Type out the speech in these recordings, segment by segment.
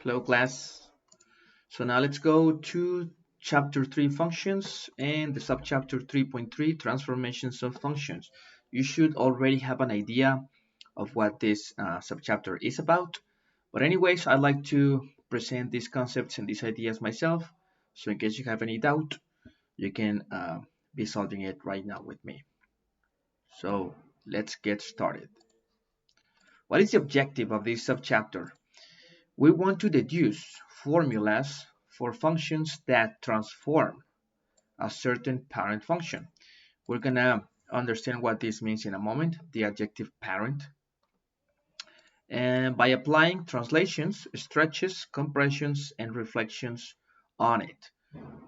Hello class. So now let's go to chapter 3 functions and the subchapter 3.3 transformations of functions. You should already have an idea of what this subchapter is about. But anyways, I'd like to present these concepts and these ideas myself. So in case you have any doubt, you can be solving it right now with me. So let's get started. What is the objective of this subchapter? We want to deduce formulas for functions that transform a certain parent function. We're going to understand what this means in a moment, the adjective parent. And by applying translations, stretches, compressions, and reflections on it,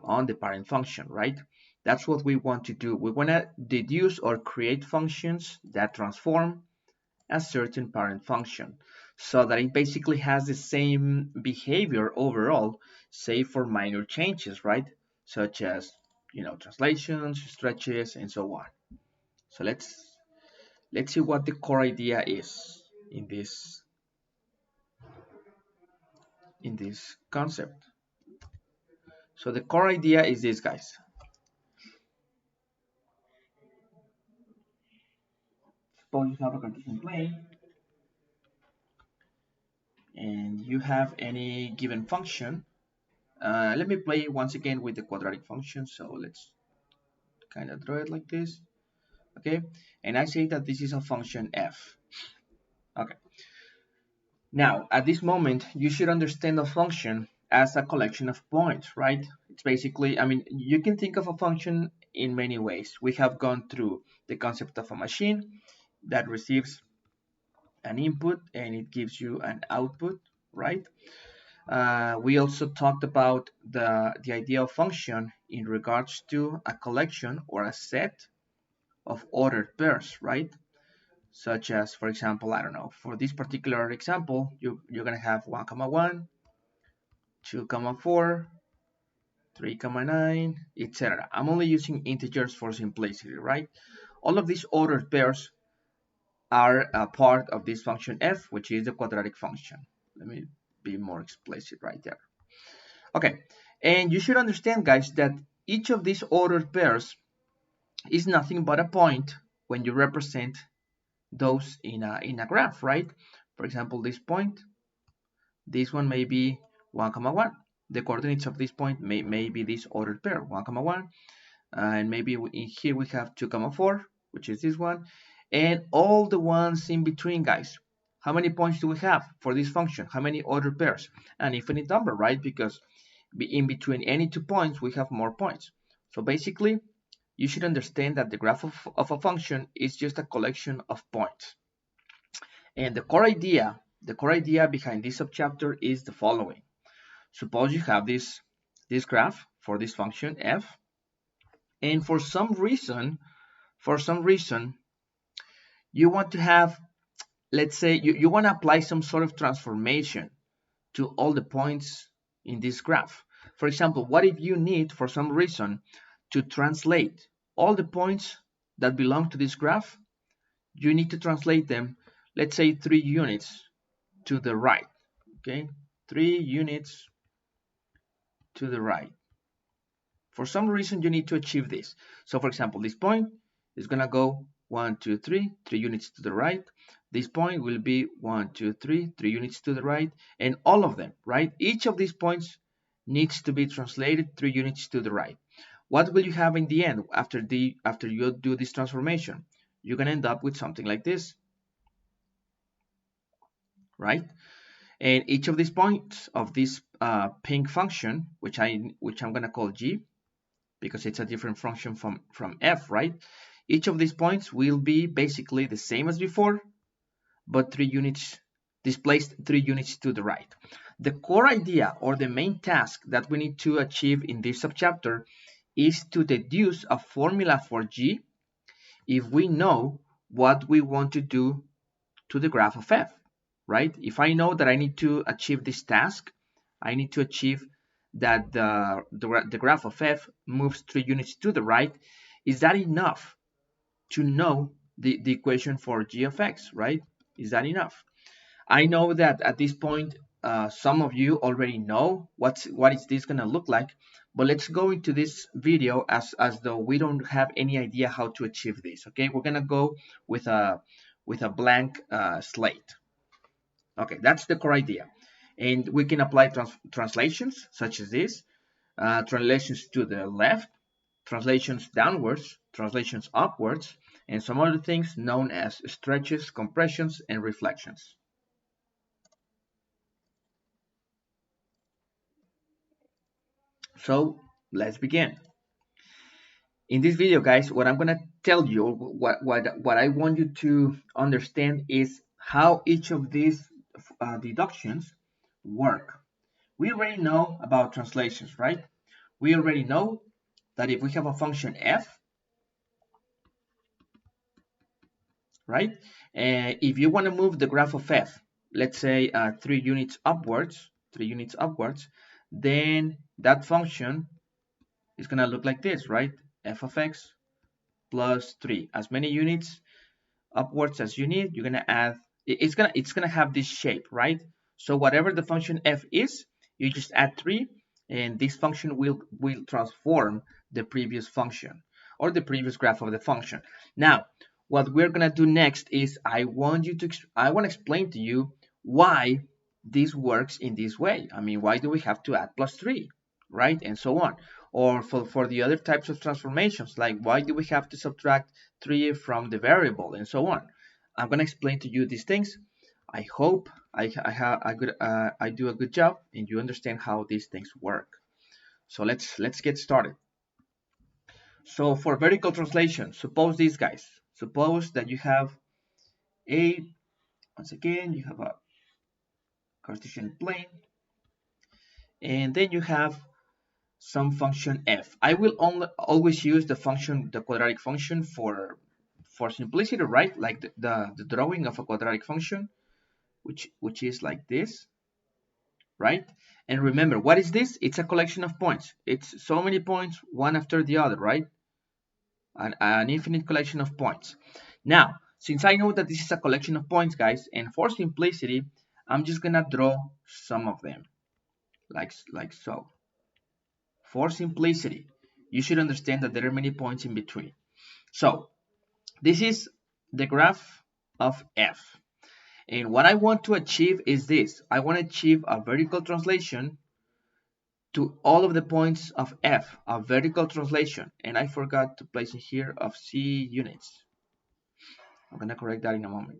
on the parent function, right? That's what we want to do. We want to deduce or create functions that transform a certain parent function so that it basically has the same behavior overall, save for minor changes, right? Such as, translations, stretches, and so on. So let's see what the core idea is in this concept. So the core idea is this, guys. Suppose you have a Cartesian plane and you have any given function. Let me play once again with the quadratic function. So let's kind of draw it like this. Okay, and I say that this is a function f. Okay, now at this moment you should understand a function as a collection of points, right? It's basically, I mean, you can think of a function in many ways. We have gone through the concept of a machine that receives an input and it gives you an output, right? We also talked about the idea of function in regards to a collection or a set of ordered pairs, right? Such as, for example, I don't know, for this particular example, you're going to have 1, 1, 2, 4, 3, 9, etc. I'm only using integers for simplicity, right? All of these ordered pairs are a part of this function f, which is the quadratic function. Let me be more explicit right there. Okay, and you should understand, guys, that each of these ordered pairs is nothing but a point when you represent those in a graph, right? For example, this point, this one may be 1, 1. The coordinates of this point may be this ordered pair, 1, 1. And maybe in here we have 2, 4, which is this one. And all the ones in between, guys. How many points do we have for this function? How many ordered pairs? An infinite number, right? Because in between any 2 points, we have more points. So basically, you should understand that the graph of a function is just a collection of points. And the core idea behind this subchapter is the following. Suppose you have this graph for this function f, and for some reason, you want to have, let's say, you want to apply some sort of transformation to all the points in this graph. For example, what if you need, for some reason, to translate all the points that belong to this graph? You need to translate them, let's say, 3 units to the right. Okay, 3 units to the right. For some reason, you need to achieve this. So, for example, this point is going to go 1, 2, 3 units to the right. This point will be 1, 2, 3 units to the right, and all of them, right? Each of these points needs to be translated 3 units to the right. What will you have in the end after you do this transformation? You're going to end up with something like this, right? And each of these points of this pink function, which I'm going to call g, because it's a different function from f, right? Each of these points will be basically the same as before, but 3 units displaced 3 units to the right. The core idea or the main task that we need to achieve in this subchapter is to deduce a formula for g if we know what we want to do to the graph of f, right? If I know that I need to achieve this task, I need to achieve that the graph of f moves 3 units to the right, is that enough to know the equation for g of x, right? Is that enough? I know that at this point some of you already know what is this gonna look like, but let's go into this video as though we don't have any idea how to achieve this. Okay, we're gonna go with a blank slate. Okay, that's the core idea, and we can apply translations such as this, translations to the left, translations downwards, translations upwards, and some other things known as stretches, compressions, and reflections. So let's begin. In this video, guys, what I'm going to tell you, what I want you to understand is how each of these deductions work. We already know about translations, right? We already know that if we have a function f, right? If you want to move the graph of f, let's say 3 units upwards, then that function is going to look like this, right? F of x plus 3. As many units upwards as you need, you're gonna add. It's gonna have this shape, right? So whatever the function f is, you just add 3, and this function will transform the previous function or the previous graph of the function. Now, what we're gonna do next is I want to explain to you why this works in this way. I mean, why do we have to add plus 3, right? And so on. Or for the other types of transformations, like why do we have to subtract 3 from the variable and so on. I'm going to explain to you these things. I hope I do a good job and you understand how these things work. So let's get started. So for vertical translation, suppose these guys. Suppose that you have once again, you have a Cartesian plane, and then you have some function f. I will always use the quadratic function for simplicity, right? Like the drawing of a quadratic function, which is like this, right? And remember, what is this? It's a collection of points. It's so many points, one after the other, right? An infinite collection of points. Now, since I know that this is a collection of points, guys, and for simplicity, I'm just gonna draw some of them, like so. For simplicity, you should understand that there are many points in between. So, this is the graph of f. And what I want to achieve is this. I want to achieve a vertical translation to all of the points of f, a vertical translation. And I forgot to place it here of c units. I'm going to correct that in a moment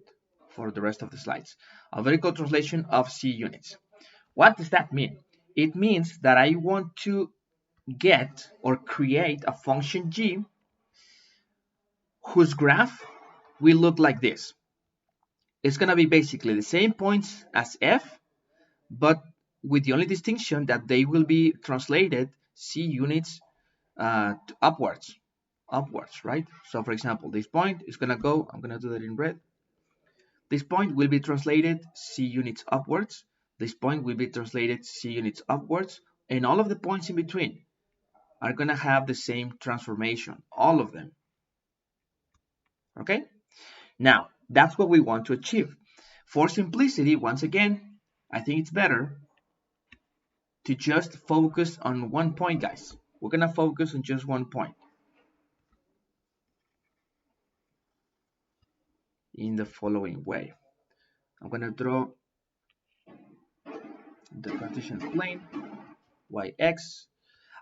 for the rest of the slides. A vertical translation of c units. What does that mean? It means that I want to get or create a function g whose graph will look like this. It's going to be basically the same points as f, but with the only distinction that they will be translated c units upwards, right? So for example, this point is going to go, I'm going to do that in red. This point will be translated c units upwards. This point will be translated c units upwards. And all of the points in between are going to have the same transformation, all of them. Okay? Now, that's what we want to achieve. For simplicity, once again, I think it's better to just focus on one point, guys. We're going to focus on just one point. In the following way. I'm going to draw the Cartesian plane, yx.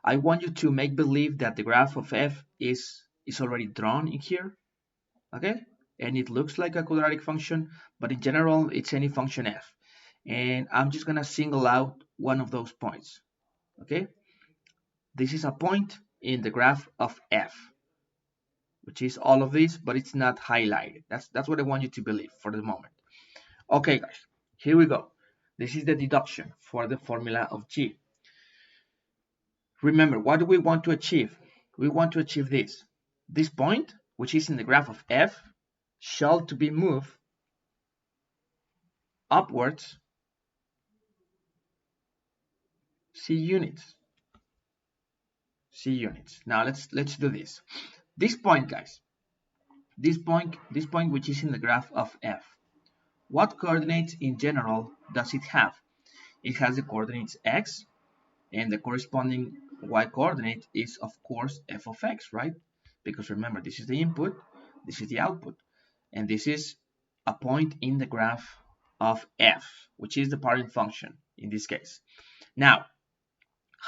I want you to make believe that the graph of f is already drawn in here, okay? And it looks like a quadratic function, but in general, it's any function f. And I'm just going to single out one of those points, okay? This is a point in the graph of f, which is all of this, but it's not highlighted. That's what I want you to believe for the moment. Okay, guys, here we go. This is the deduction for the formula of g. Remember, what do we want to achieve? We want to achieve this. This point, which is in the graph of f, shall to be moved upwards c units. C units. Now let's do this. This point, guys. This point which is in the graph of f. What coordinates in general does it have? it has the coordinates x, and the corresponding y coordinate is of course f of x, right? Because remember, this is the input, this is the output, and this is a point in the graph of f, which is the parent function in this case. Now,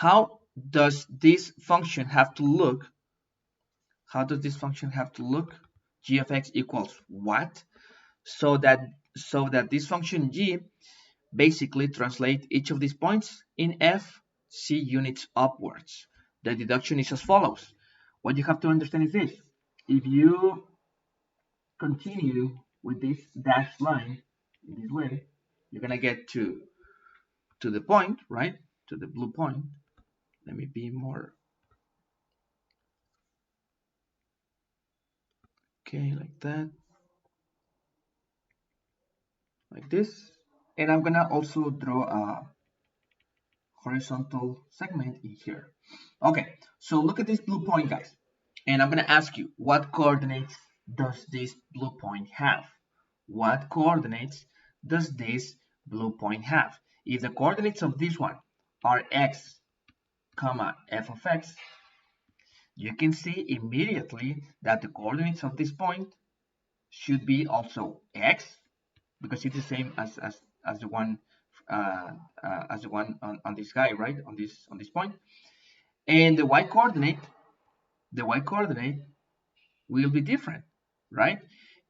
how does this function have to look? How does this function have to look? G of x equals what? So that this function g basically translate each of these points in f c units upwards. The deduction is as follows. What you have to understand is this. If you continue with this dashed line in this way, you're gonna get to the point, right? To the blue point. Let me be more, okay, like that, like this. And I'm gonna also draw a horizontal segment in here. Okay, so look at this blue point, guys. And I'm gonna ask you, what coordinates does this blue point have? What coordinates does this blue point have? If the coordinates of this one are x, comma, f of x, you can see immediately that the coordinates of this point should be also x, because it's the same as the one on this guy, right? On this point. And the y coordinate will be different, right?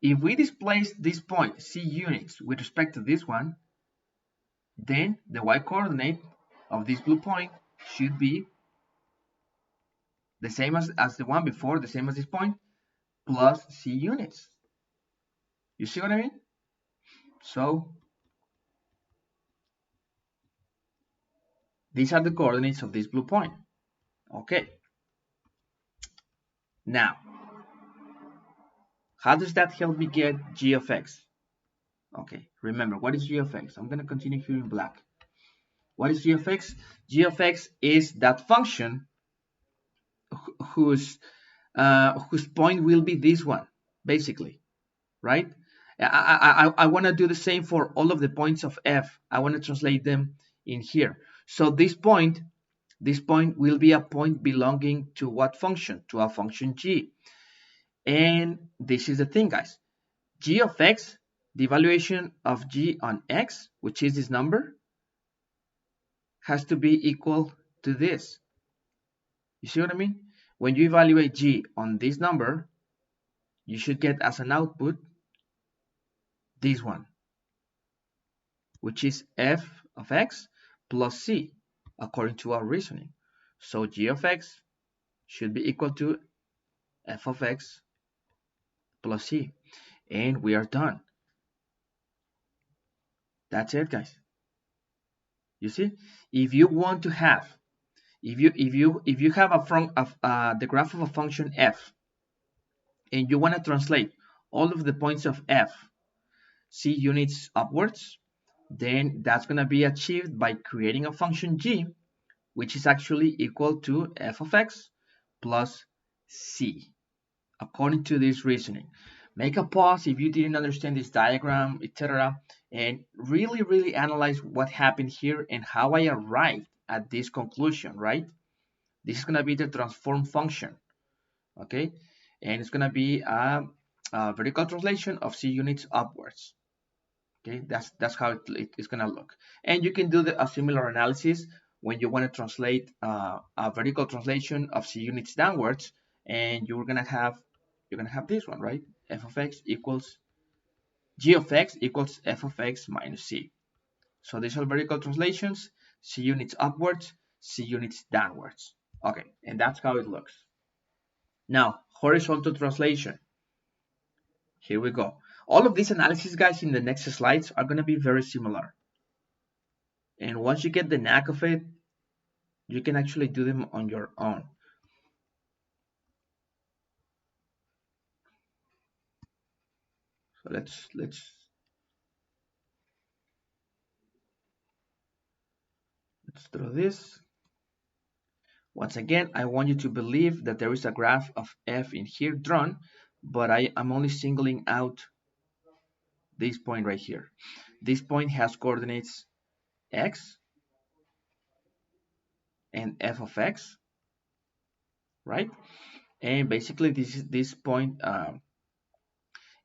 If we displace this point c units with respect to this one, then the y coordinate of this blue point should be the same as the one before, the same as this point, plus c units. You see what I mean? So these are the coordinates of this blue point. Okay. Now, how does that help me get g of x? Okay, remember, what is g of x? I'm going to continue here in black. What is g of x? G of x is that function whose point will be this one, basically, right? I want to do the same for all of the points of f. I want to translate them in here. So this point will be a point belonging to what function? To a function g. And this is the thing, guys. G of x, the evaluation of g on x, which is this number, has to be equal to this. You see what I mean? When you evaluate g on this number, you should get as an output this one, which is f of x plus c, according to our reasoning. So g of x should be equal to f of x plus c. And we are done. That's it, guys. You see, if you want to have, if you have the graph of a function f, and you want to translate all of the points of f c units upwards, then that's going to be achieved by creating a function g, which is actually equal to f of x plus c, according to this reasoning. Make a pause if you didn't understand this diagram, etc., and really analyze what happened here and how I arrived at this conclusion, right? This is going to be the transform function, okay? And it's going to be a vertical translation of c units upwards. Okay, that's how it's going to look. And you can do a similar analysis when you want to translate a vertical translation of c units downwards, and you're going to have this one, right? F of x equals g of x equals f of x minus c. So these are vertical translations, c units upwards, c units downwards. Okay, and that's how it looks. Now, horizontal translation. Here we go. All of these analyses, guys, in the next slides are going to be very similar. And once you get the knack of it, you can actually do them on your own. So let's draw this. Once again, I want you to believe that there is a graph of f in here drawn, but I'm only singling out this point right here. This point has coordinates x, and f of x, right? And basically this point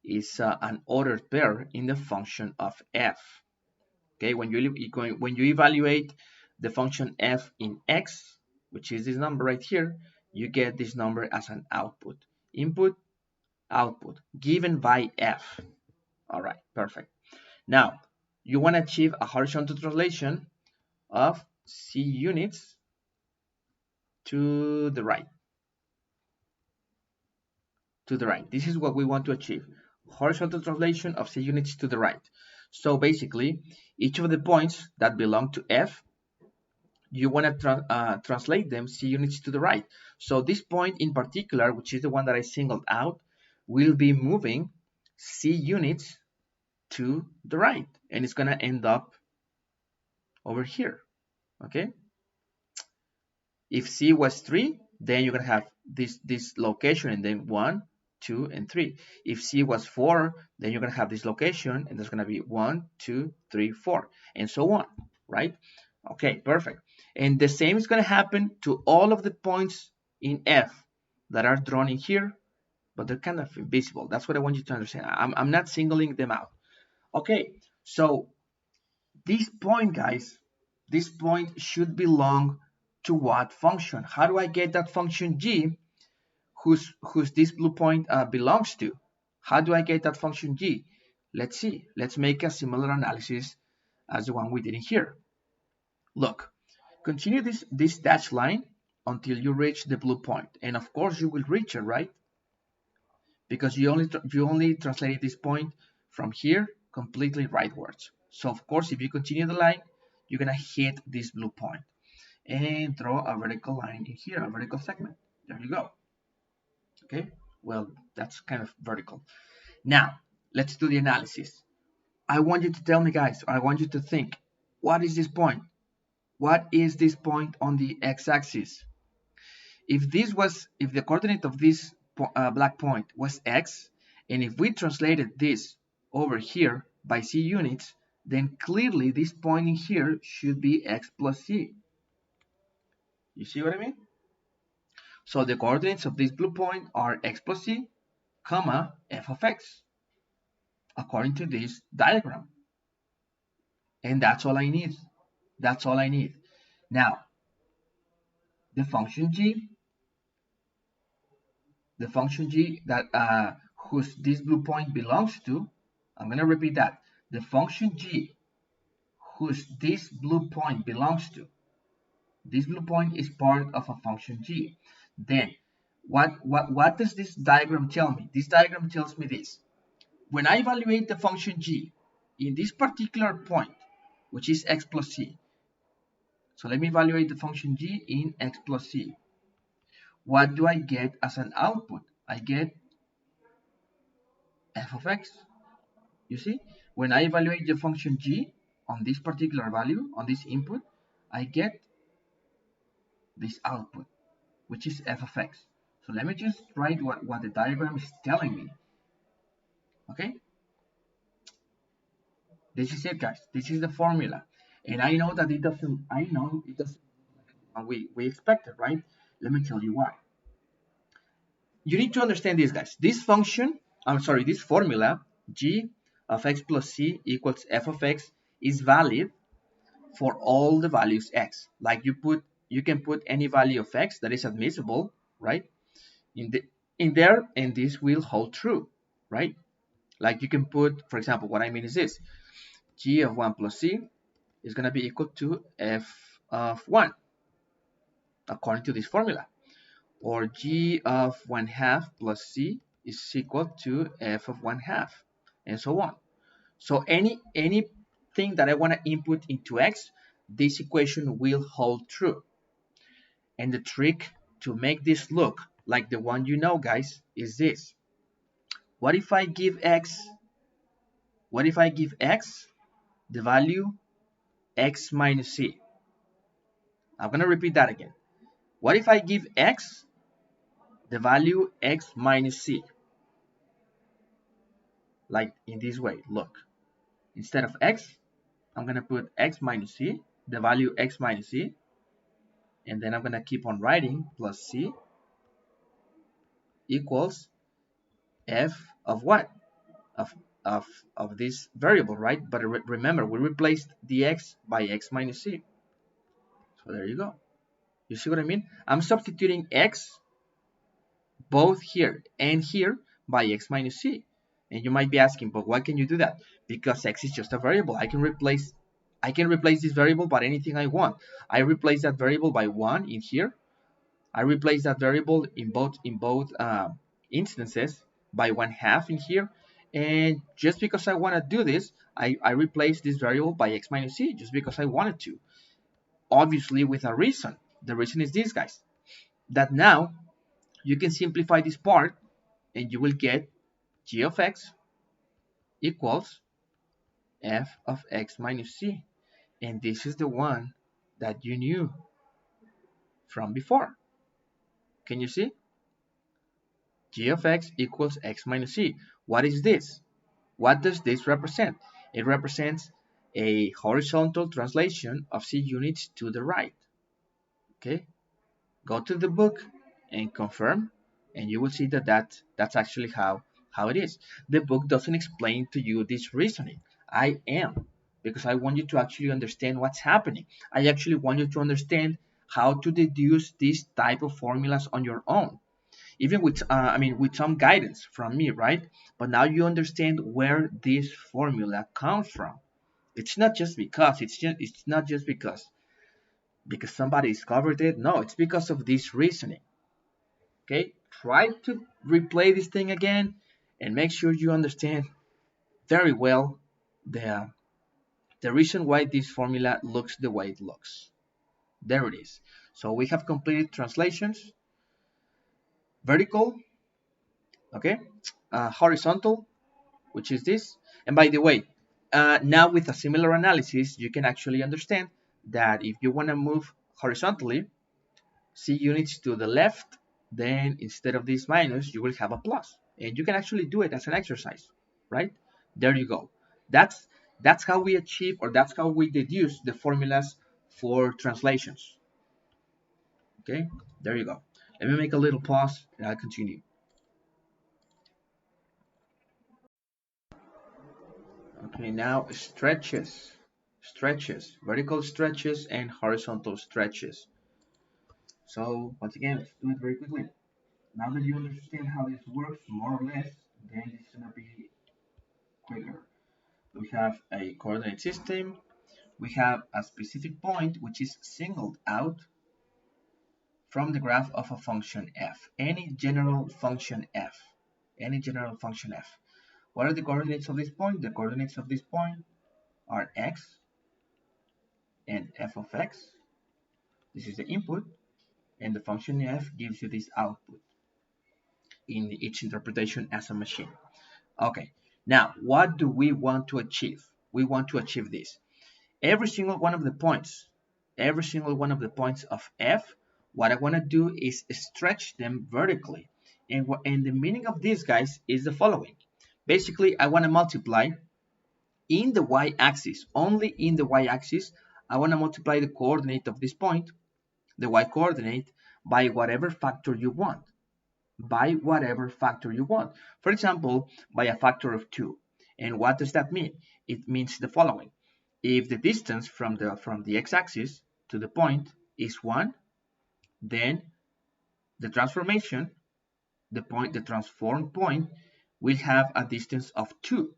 is an ordered pair in the function of f. Okay, when you evaluate the function f in x, which is this number right here, you get this number as an output. Input, output, given by f. All right, perfect. Now, you want to achieve a horizontal translation of c units to the right. To the right. This is what we want to achieve. Horizontal translation of c units to the right. So basically, each of the points that belong to f, you want to translate them c units to the right. So this point in particular, which is the one that I singled out, will be moving c units to the right, and it's going to end up over here. Okay, if c was 3, then you're going to have this location, and then 1, 2, and 3. If c was 4, then you're going to have this location, and there's going to be 1, 2, 3, 4, and so on, right? Okay, perfect. And the same is going to happen to all of the points in f that are drawn in here, but they're kind of invisible. That's what I want you to understand. I'm not singling them out. Okay, so this point, guys, this point should belong to what function? How do I get that function g whose this blue point belongs to? How do I get that function g? Let's see. Let's make a similar analysis as the one we did in here. Look, continue this dashed line until you reach the blue point, and of course you will reach it, right? Because you only translated this point from here completely rightwards. So of course, if you continue the line, you're gonna hit this blue point and draw a vertical line in here, a vertical segment. There you go. Okay, well, that's kind of vertical. Now, let's do the analysis. I want you to tell me, guys, I want you to think, what is this point? What is this point on the x-axis? If the coordinate of this black point was x, and if we translated this over here by c units, then clearly this point in here should be x plus c. You see what I mean? So the coordinates of this blue point are x plus c, comma, f of x, according to this diagram. And that's all I need. That's all I need. Now, the function g that whose this blue point belongs to, I'm going to repeat that. The function g whose this blue point belongs to, this blue point is part of a function g. Then what does this diagram tell me? This diagram tells me this. When I evaluate the function g in this particular point, which is x plus c, so let me evaluate the function g in x plus c. What do I get as an output? I get f of x. You see, when I evaluate the function g on this particular value, on this input, I get this output, which is f of x. So let me just write what the diagram is telling me. Okay, this is it, guys. This is the formula, and I know that it doesn't. We expected, right? Let me tell you why. You need to understand this, guys. This function, this formula, g of x plus c equals f of x, is valid for all the values x. Like you can put any value of x that is admissible, right? In there, and this will hold true, right? Like you can put, for example, what I mean is this: g of 1 plus c is going to be equal to f of 1, according to this formula. Or g of 1/2 plus c is equal to f of 1/2, and so on. So anything that I want to input into x, this equation will hold true. And the trick to make this look like the one you know, guys, is this. What if I give x the value x minus c? I'm going to repeat that again. What if I give x the value x minus c? Like in this way, look. Instead of x, I'm going to put x minus c, the value x minus c. and then I'm going to keep on writing plus c equals f of what? Of, of, of this variable, right? But remember, we replaced the x by x minus c. So there you go. You see what I mean? I'm substituting x both here and here by x minus c. And you might be asking, but why can you do that? Because x is just a variable. I can replace this variable by anything I want. I replace that variable by 1 in here. I replace that variable in both instances by 1/2 in here. And just because I want to do this, I replace this variable by x minus c just because I wanted to. Obviously with a reason. The reason is this, guys. That now you can simplify this part and you will get g of x equals f of x minus c. And this is the one that you knew from before. Can you see? G of x equals x minus c. What is this? What does this represent? It represents a horizontal translation of c units to the right. Okay? Go to the book and confirm, and you will see that that's actually how it is. The book doesn't explain to you this reasoning. I am, because I want you to actually understand what's happening. I actually want you to understand how to deduce this type of formulas on your own, even with with some guidance from me, right? But now you understand where this formula comes from. It's not just because it's not just because somebody discovered it. No, it's because of this reasoning. Okay, try to replay this thing again and make sure you understand very well the reason why this formula looks the way it looks. There it is. So we have completed translations, vertical, okay, horizontal, which is this. And by the way, now with a similar analysis, you can actually understand that if you want to move horizontally, c units to the left, then instead of this minus, you will have a plus. And you can actually do it as an exercise, right? There you go. That's how we achieve, or that's how we deduce the formulas for translations. Okay, there you go. Let me make a little pause and I'll continue. Okay, now stretches, vertical stretches and horizontal stretches. So once again, let's do it very quickly. Now that you understand how this works, more or less, then it's gonna be quicker. We have a coordinate system. We have a specific point which is singled out from the graph of a function f. Any general function f. Any general function f. What are the coordinates of this point? The coordinates of this point are x and f of x. This is the input, and the function f gives you this output in each interpretation as a machine. Okay, now what do we want to achieve? We want to achieve this. Every single one of the points of f, what I want to do is stretch them vertically. And the meaning of this, guys, is the following. Basically, I want to multiply in the y-axis, only in the y-axis, I want to multiply the coordinate of this point, the y-coordinate, by whatever factor you want. By whatever factor you want. For example, by a factor of 2. And what does that mean? It means the following. If the distance from the x-axis to the point is 1, then the transformation, the transformed point, will have a distance of 2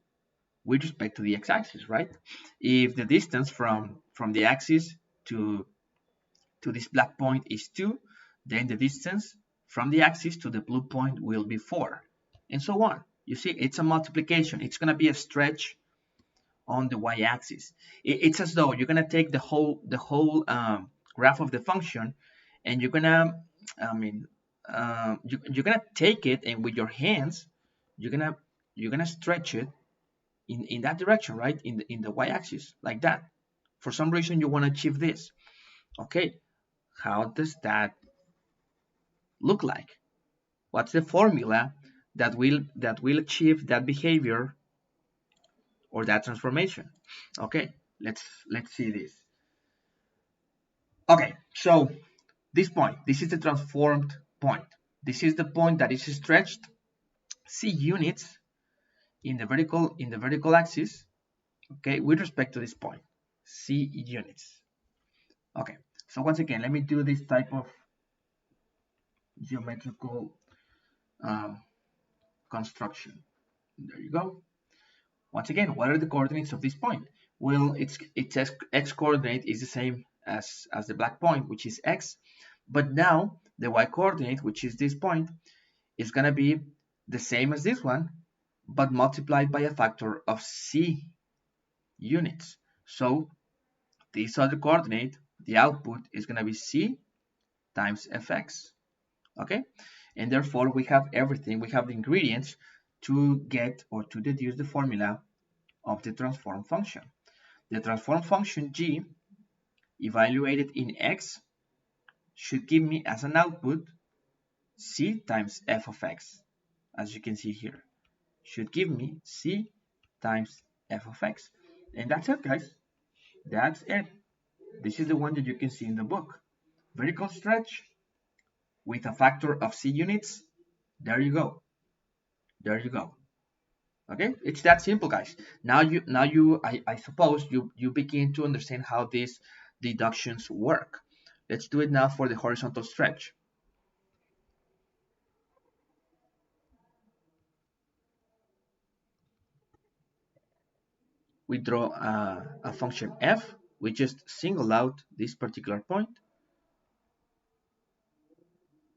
with respect to the x-axis, right? If the distance from the axis to this black point is 2, then the distance from the axis to the blue point will be 4, and so on. You see, it's a multiplication. It's going to be a stretch on the y-axis. It's as though you're going to take the whole graph of the function, and you're going to, you're going to take it, and with your hands, you're going to stretch it in that direction, right? In the y-axis, like that. For some reason, you want to achieve this. Okay, how does that look like? What's the formula that will achieve that behavior or that transformation? Okay, let's see this. Okay, so this point, this is the transformed point. This is the point that is stretched c units in the vertical axis, okay, with respect to this point, c units. Okay, so once again, let me do this type of geometrical construction. There you go. Once again, what are the coordinates of this point? Well, its x coordinate is the same as the black point, which is x, but now the y coordinate, which is this point, is going to be the same as this one, but multiplied by a factor of c units. So this other coordinate, the output, is going to be c times fx. Okay, and therefore we have everything, we have the ingredients to get or to deduce the formula of the transform function. The transform function g evaluated in x should give me as an output c times f of x, as you can see here, should give me c times f of x. And that's it, guys. That's it. This is the one that you can see in the book. Vertical stretch with a factor of c units. There you go. There you go. Okay, it's that simple, guys. I suppose you begin to understand how these deductions work. Let's do it now for the horizontal stretch. We draw a function f. We just single out this particular point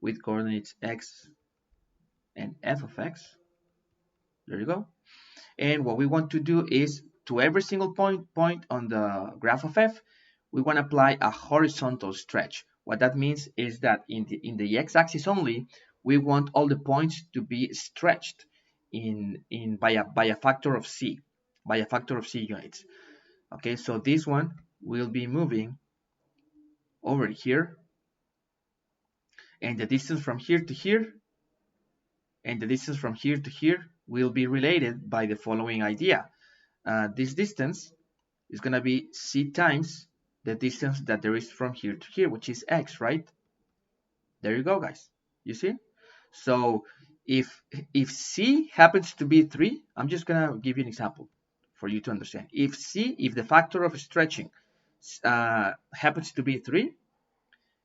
with coordinates x and f of x. There you go. And what we want to do is, to every single point on the graph of f, we want to apply a horizontal stretch. What that means is that in the x-axis only, we want all the points to be stretched by a factor of c, units. Okay, so this one will be moving over here, and the distance from here to here and the distance from here to here will be related by the following idea. This distance is going to be c times the distance that there is from here to here, which is x, right? There you go, guys. You see? So if c happens to be 3, I'm just going to give you an example for you to understand. If the factor of stretching happens to be 3,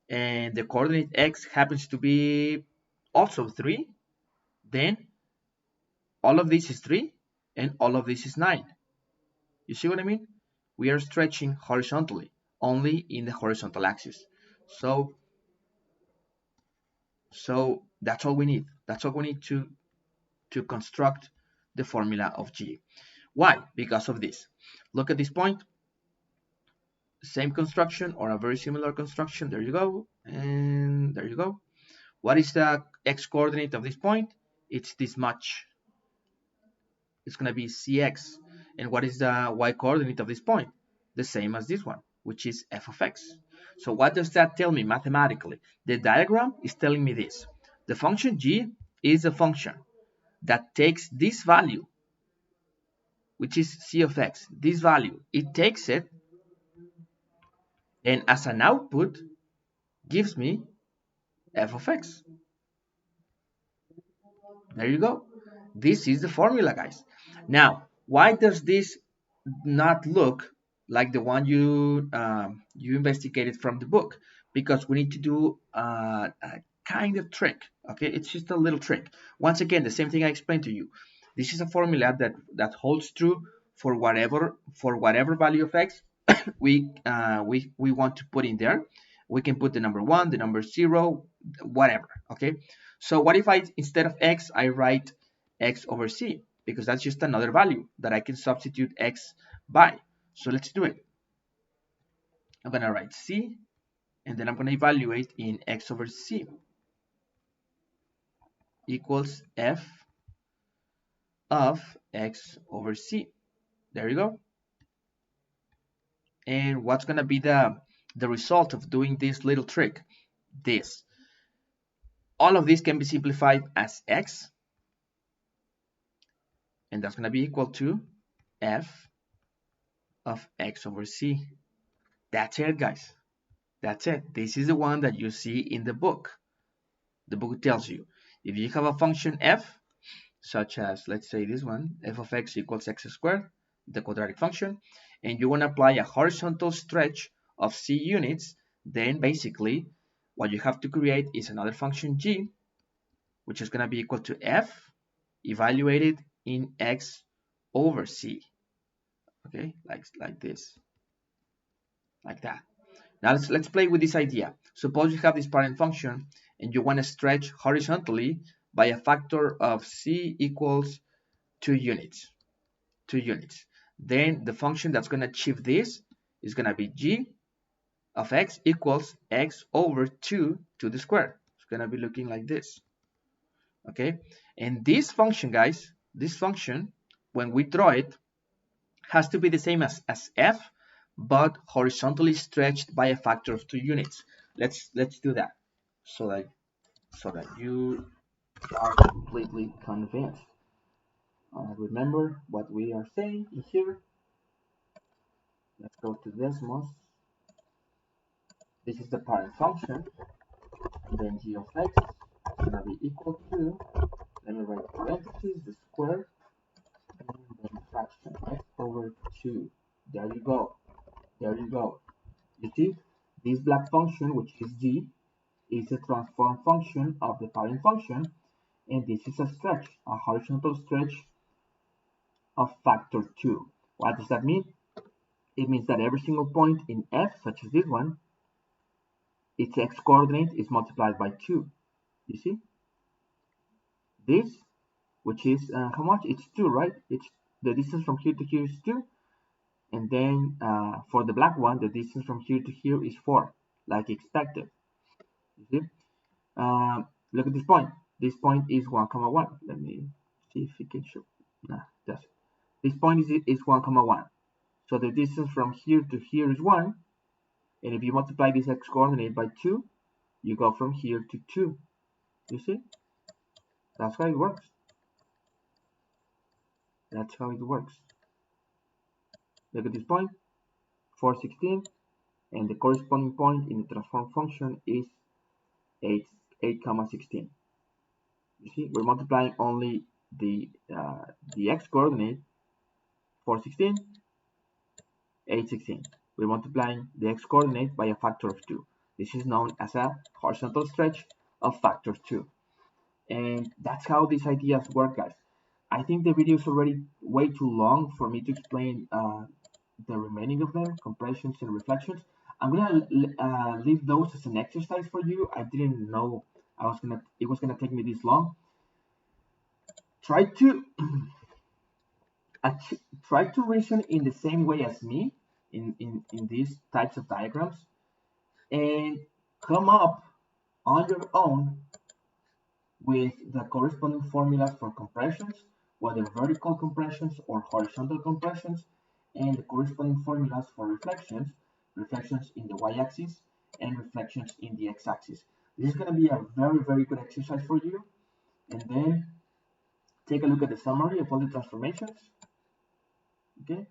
and the coordinate x happens to be also 3, then all of this is 3 and all of this is 9. You see what I mean? We are stretching horizontally, only in the horizontal axis. So that's all we need. That's all we need to construct the formula of G. Why? Because of this. Look at this point. Same construction or a very similar construction. There you go. And there you go. What is the x coordinate of this point? It's this much. It's going to be cx. And what is the y coordinate of this point? The same as this one, which is f of x. So what does that tell me mathematically? The diagram is telling me this. The function g is a function that takes this value, which is c of x, this value, it takes it, and as an output gives me f of x. There you go. This is the formula, guys. Now, why does this not look like the one you investigated from the book? Because we need to do a kind of trick. Okay, it's just a little trick. Once again, the same thing I explained to you. This is a formula that holds true for whatever value of x we want to put in there. We can put the number 1, the number 0, whatever. Okay, so what if instead of x I write x over c, because that's just another value that I can substitute x by. So let's do it. I'm gonna write c, and then I'm gonna evaluate in x over c equals f of x over c. There you go. And what's gonna be the result of doing this little trick? This. All of this can be simplified as x, and that's gonna be equal to f of x over c. That's it, guys. That's it. This is the one that you see in the book. The book tells you if you have a function f, such as, let's say this one, f of x equals x squared, the quadratic function, and you want to apply a horizontal stretch of c units, then basically what you have to create is another function g, which is going to be equal to f evaluated in x over c. Okay, like this, like that. Now let's play with this idea. Suppose you have this parent function and you want to stretch horizontally by a factor of c equals 2 units. 2 units. Then the function that's going to achieve this is going to be g of x equals x over 2 to the square. It's going to be looking like this. Okay, and this function, guys, this function, when we draw it, has to be the same as f, but horizontally stretched by a factor of 2 units. Let's do that so that you are completely convinced. Remember what we are saying in here. Let's go to Desmos. This is the parent function. Then g of x is gonna be equal to, let me write parentheses, the square, and then fraction x over 2. There you go. There you go. You see, this black function, which is g, is a transform function of the parent function, and this is a stretch, a horizontal stretch of factor 2. What does that mean? It means that every single point in f, such as this one, its x-coordinate is multiplied by 2. You see? This, which is how much? It's 2, right? It's the distance from here to here is 2. And then for the black one, the distance from here to here is 4, like expected. You see? Look at this point. This point is 1, comma 1. Let me see if it can show. Nah, that's it. This point is 1, comma 1. So the distance from here to here is 1. And if you multiply this x-coordinate by 2, you go from here to 2. You see? That's how it works. That's how it works. Look at this point, 416, and the corresponding point in the transform function is 8, comma 16. You see, we're multiplying only the x-coordinate, 416, 816. We're multiplying the x-coordinate by a factor of 2. This is known as a horizontal stretch of factor 2. And that's how these ideas work, guys. I think the video is already way too long for me to explain the remaining of them, compressions and reflections. I'm gonna leave those as an exercise for you. I didn't know it was gonna take me this long. Try to try to reason in the same way as me in these types of diagrams, and come up on your own with the corresponding formulas for compressions, whether vertical compressions or horizontal compressions, and the corresponding formulas for reflections, reflections in the y-axis and reflections in the x-axis. This is going to be a very, very good exercise for you. And then take a look at the summary of all the transformations. Okay,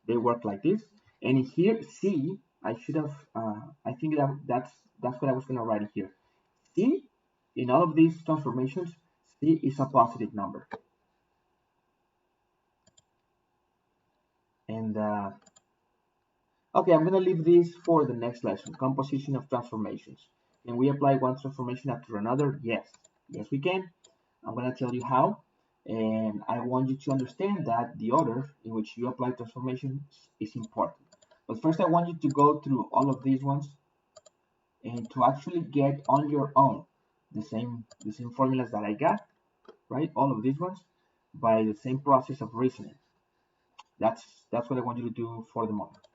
they work like this. And here, C, I should have, I think that's what I was going to write here. C, in all of these transformations, C is a positive number. And okay, I'm going to leave this for the next lesson, composition of transformations. Can we apply one transformation after another? Yes, yes we can. I'm going to tell you how. And I want you to understand that the order in which you apply transformations is important. But first I want you to go through all of these ones and to actually get on your own the same formulas that I got, right? All of these ones by the same process of reasoning. That's what I want you to do for the moment.